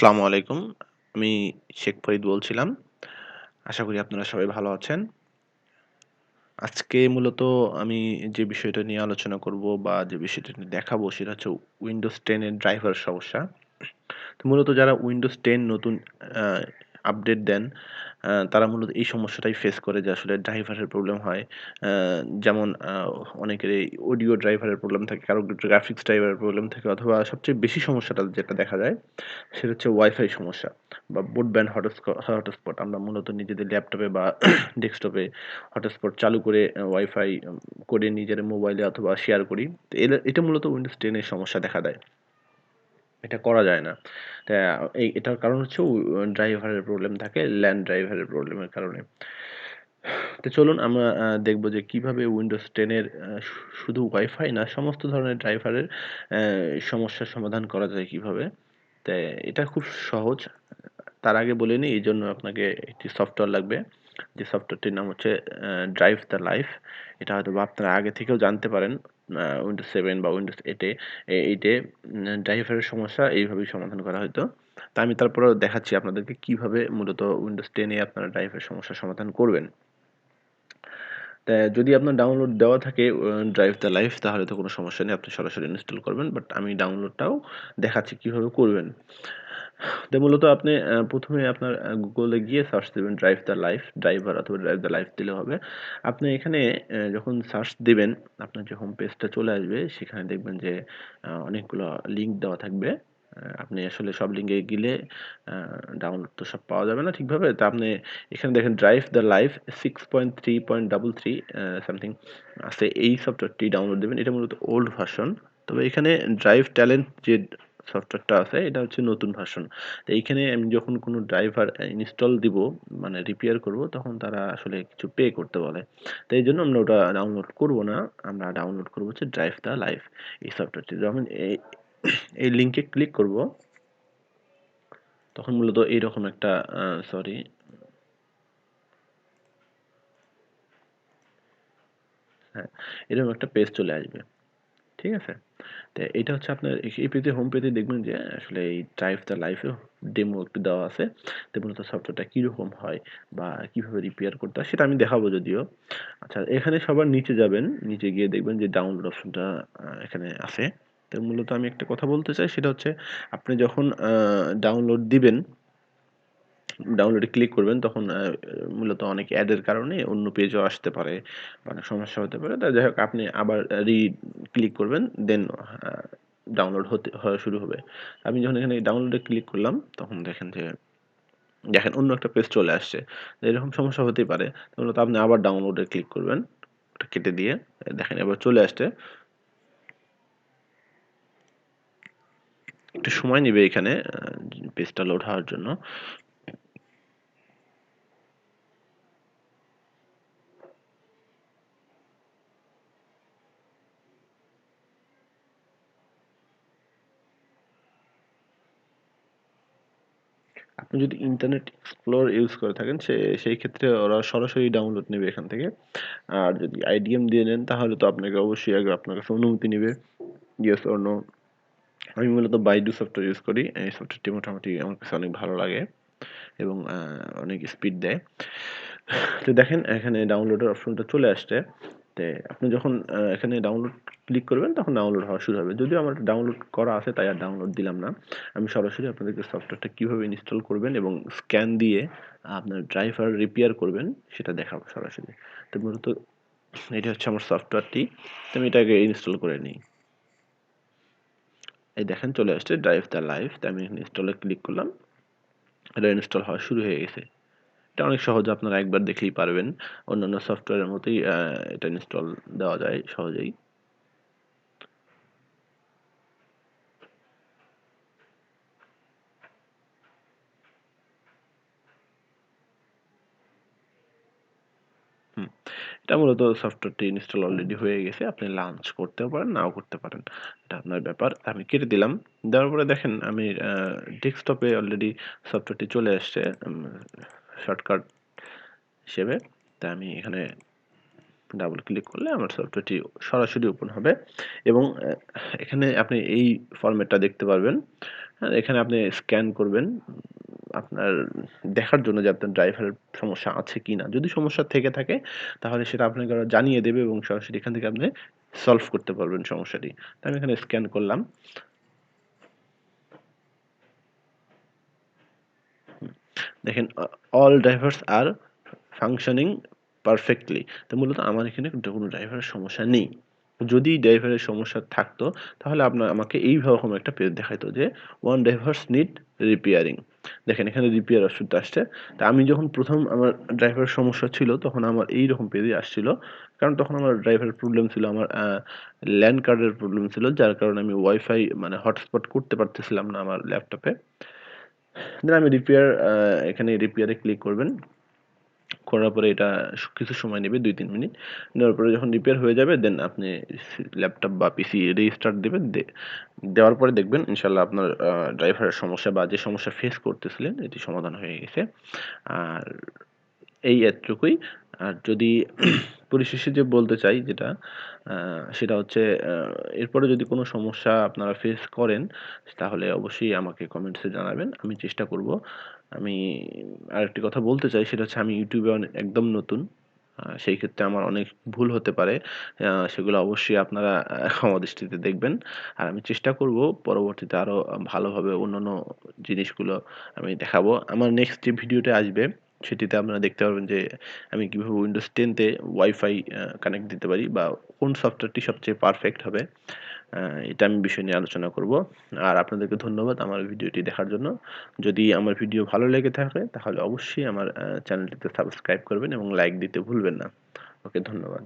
আসসালামু আলাইকুম। আমি শেখ ফরিদ বলছিলাম। আশা করি আপনারা সবাই ভালো আছেন। আজকে মূলত আমি যে বিষয়টা নিয়ে আলোচনা করব বা যে বিষয়টা নিয়ে দেখাবো সেটা হচ্ছে Windows 10 এর ড্রাইভার সমস্যা। তো মূলত যারা Windows 10 নতুন আ আপডেট দেন, তারা মূলত এই সমস্যাটাই ফেস করে যে আসলে ড্রাইভারের প্রবলেম হয়। আ যেমন অনেকেরই অডিও ড্রাইভারের প্রবলেম থাকে, কারো গ্রাফিক্স ড্রাইভারের প্রবলেম থাকে অথবা সবচেয়ে বেশি সমস্যাটা যেটা দেখা যায় সেটা হচ্ছে ওয়াইফাই সমস্যা বা ব্রডব্যান্ড হটস্পট। আমরা মূলত নিজেদের ল্যাপটপে বা ডেস্কটপে হটস্পট চালু করে ওয়াইফাই করে নিজের মোবাইলে অথবা শেয়ার করি। তো এটা মূলত Windows 10 এর সমস্যা দেখা দেয়। এটা করা যায় না। তা এটার কারণ হচ্ছে ড্রাইভারের প্রবলেম থাকে, LAN ড্রাইভারের প্রবলেমের কারণে। তো চলুন আমরা দেখব যে কিভাবে Windows 10 এর শুধু ওয়াইফাই না সমস্ত ধরনের ড্রাইভারের অ্যা সমস্যার সমাধান করা যায় কিভাবে। তা এটা খুব সহজ। তার আগে বলে নিই এজন্য আপনাকে একটি সফটওয়্যার লাগবে। যে সফটওয়্যারটির নাম হচ্ছে ড্রাইভ দ্য লাইফ। এটা হয়তোবা আপনারা আগে থেকেও জানতে পারেন। Windows 7 বা Windows 8 এ ড্রাইভারের সমস্যা এইভাবেই সমাধান করা হইতো। তা আমি তারপরেও দেখাচ্ছি আপনাদেরকে কিভাবে মূলত Windows 10 এ আপনারা ড্রাইভের সমস্যার সমাধান করবেন। তা যদি আপনার ডাউনলোড দেওয়া থাকে ড্রাইভ দ্য লাইফ তাহলে তো কোনো সমস্যা নেই। আপনি সরাসরি ইনস্টল করবেন। বাট আমি ডাউনলোডটাও দেখাচ্ছি কিভাবে করবেন। তো মূলত আপনি ১ম এ আপনার Google এ গিয়ে সার্চ দিবেন ড্রাইভ দ্য লাইফ, ড্রাইভার অথবা ড্রাইভ দ্য লাইফ দিলে হবে। আপনি এখানে যখন সার্চ দিবেন, আপনার যে হোম পেজটা চলে আসবে সেখানে দেখবেন যে অনেকগুলো লিঙ্ক দেওয়া থাকবে। আপনি আসলে সব লিঙ্কে গেলে আ ডাউনলোড তো সব পাওয়া যাবে না ঠিকভাবে। তো আপনি এখানে দেখেন ড্রাইভ দ্য লাইফ 6.3.33 সামথিং আছে। এই সফটওয়্যারটি ডাউনলোড দিবেন। এটা মূলত ওল্ড ভার্সন। তবে এখানে ড্রাইভ ট্যালেন্ট যে সফটওয়্যারটা আছে এটা হচ্ছে নতুন ভার্সন। তো এইখানে আমি যখন কোনো ড্রাইভার ইনস্টল দিব মানে রিপেয়ার করব তখন তারা আসলে কিছু পে করতে বলে। তো এইজন্য আমরা ওটা ডাউনলোড করব না। আমরা ডাউনলোড করব হচ্ছে ড্রাইভ দ্য লাইফ এই সফটওয়্যারটি। যখন এই লিংকে ক্লিক করব তখন মূলত এইরকম একটা সরি হ্যাঁ, এরকম একটা পেজ চলে আসবে। ঠিক আছে? তো এটা হচ্ছে আপনার এই পেজে হোম পেজে দেখবেন যে আসলে এই ড্রাইভ দ্য লাইফে ডেমো একটু দেওয়া আছে। তো মূলত সফটওয়্যারটা কিরকম হয় বা কিভাবে রিপেয়ার করতে হয় সেটা আমি দেখাবো যদিও। আচ্ছা এখানে সবার নিচে যাবেন। নিচে গিয়ে দেখবেন যে ডাউনলোড অপশনটা এখানে আছে। তো মূলত আমি একটা কথা বলতে চাই সেটা হচ্ছে আপনি যখন ডাউনলোড দিবেন ডাউনলোডে ক্লিক করবেন তখন মূলত অনেক অ্যাডের কারণে অন্য পেজও আসতে পারে বা অনেক সমস্যা হতে পারে। তা যাই হোক আপনি আবার ক্লিক করবেন দেন ডাউনলোড হওয়া শুরু হবে। আমি যখন এখানে ডাউনলোডে ক্লিক করলাম তখন দেখেন অন্য একটা পেজ চলে আসছে। এরকম সমস্যা হতেই পারে। মূলত আপনি আবার ডাউনলোডে ক্লিক করবেন। ওটা কেটে দিয়ে দেখেন এবার চলে আসছে। একটু সময় নিবে এখানে পেজটা লোড হওয়ার জন্য। আপনি যদি ইন্টারনেট এক্সপ্লোর ইউজ করে থাকেন সেই ক্ষেত্রে ওরা সরাসরি ডাউনলোড নেবে এখান থেকে। আর যদি আইডিএম দিয়ে নেন তাহলে তো আপনাকে অবশ্যই আগে আপনার কাছে অনুমতি নিবে। Yes or no. আমি মূলত বাইডু সফটওয়্যার ইউজ করি। এই সফটওয়্যারটি মোটামুটি আমার কাছে অনেক ভালো লাগে এবং অনেক স্পিড দেয়। তো দেখেন এখানে ডাউনলোডের অপশনটা চলে আসছে। তে আপনি যখন এখানে ডাউনলোড ক্লিক করবেন তখন ডাউনলোড হওয়া শুরু হবে। যদিও আমার ডাউনলোড করা আছে তাই আর ডাউনলোড দিলাম না। আমি সরাসরি আপনাদেরকে সফটওয়্যারটা কিভাবে ইনস্টল করবেন এবং স্ক্যান দিয়ে আপনার ড্রাইভার রিপেয়ার করবেন সেটা দেখাবো সরাসরি। তো মূলত এটা হচ্ছে আমার সফটওয়্যারটি। তো আমি এটাকে ইনস্টল করে নিই। এই দেখেন চলে আসছে ড্রাইভ দ্য লাইফ। তো আমি এখানে ইনস্টলে ক্লিক করলাম। এটা ইনস্টল হওয়া শুরু হয়ে গেছে। এটা অনেক সহজ আপনারা একবার দেখলেই পারবেন। অন্যান্য সফটওয়্যারের মতোই এটা ইনস্টল দেওয়া যায় সহজেই। হুম। এটা মূলত সফটওয়্যারটি ইনস্টল অলরেডি হয়ে গেছে। আপনি লঞ্চ করতেও পারেন, নাও করতে পারেন। এটা আপনার ব্যাপার। আমি কেটে দিলাম। দেওয়ার পরে দেখেন আমি ডেস্কটপে অলরেডি সফটওয়্যারটি চলে আসছে শর্টকাট হিসেবে। তাই আমি এখানে ডাবল ক্লিক করলে আমার সফটওয়্যারটি সরাসরি ওপেন হবে এবং এখানে আপনি এই ফরম্যাটটা দেখতে পারবেন। আর এখানে আপনি স্ক্যান করবেন আপনার দেখার জন্য যে আপনার ড্রাইভারের সমস্যা আছে কিনা। যদি সমস্যা থেকে থাকে তাহলে সেটা আপনাকে ওরা জানিয়ে দেবে এবং সরাসরি এখান থেকে আপনি সলভ করতে পারবেন সমস্যাটি। তো আমি এখানে স্ক্যান করলাম। দেখেন all drivers are functioning perfectly। তো মূলত আমার এখানে কোনো ড্রাইভারের সমস্যা নেই। যদি ড্রাইভারের সমস্যা থাকতো তাহলে আমাকে এইরকম একটা পেজ দেখাইতো যে one drivers need repairing। দেখেন এখানে রিপেয়ার অপশনটা আসছে। তা আমি যখন ১ম আমার ড্রাইভারের সমস্যা ছিল তখন আমার এইরকম পেজই আসছিল। কারণ তখন আমার ড্রাইভারের প্রবলেম ছিল আমার LAN কার্ডের প্রবলেম ছিল যার কারণে আমি ওয়াইফাই মানে হটস্পট করতে পারতেছিলাম না আমার ল্যাপটপে। দেন আমি এখানে রিপেয়ার এ ক্লিক করবেন। করার পরে এটা কিছু সময় নেবে ২-৩ মিনিট। নেওয়ার পরে যখন রিপেয়ার হয়ে যাবে দেন আপনি ল্যাপটপ বা পিসি রিস্টার্ট দিবেন। দেওয়ার পরে দেখবেন ইনশাআল্লাহ আপনার ড্রাইভারের সমস্যা বা যে সমস্যা ফেস করতেছিলেন এটি সমাধান হয়ে গেছে। আর এই এতটুকুই। আর যদি পরিশেষে যে বলতে চাই যেটা আ সেটা হচ্ছে এরপরে যদি কোনো সমস্যা আপনারা ফেস করেন তাহলে অবশ্যই আমাকে কমেন্টসে জানাবেন। আমি চেষ্টা করব। আমি আরেকটি কথা বলতে চাই সেটা হচ্ছে আমি YouTube এ একদম নতুন। সেই ক্ষেত্রে আমার অনেক ভুল হতে পারে। সেগুলো অবশ্যই আপনারা ক্ষমা দৃষ্টিতে দেখবেন। আর আমি চেষ্টা করব পরবর্তীতে আরো ভালোভাবে অন্যান্য জিনিসগুলো আমি দেখাবো। আমার নেক্সট যে ভিডিওটা আসবে সেটিতে আপনারা দেখতে পারবেন যে আমি কিভাবে Windows 10 তে ওয়াইফাই কানেক্ট দিতে পারি বা কোন সফটওয়্যারটি সবচেয়ে পারফেক্ট হবে। আ এটা আমি বিষয় নিয়ে আলোচনা করব। আর আপনাদেরকে ধন্যবাদ আমার ভিডিওটি দেখার জন্য। যদি আমার ভিডিও ভালো লেগে থাকে তাহলে অবশ্যই আমার চ্যানেলটিতে সাবস্ক্রাইব করবেন এবং লাইক দিতে ভুলবেন না। ওকে ধন্যবাদ।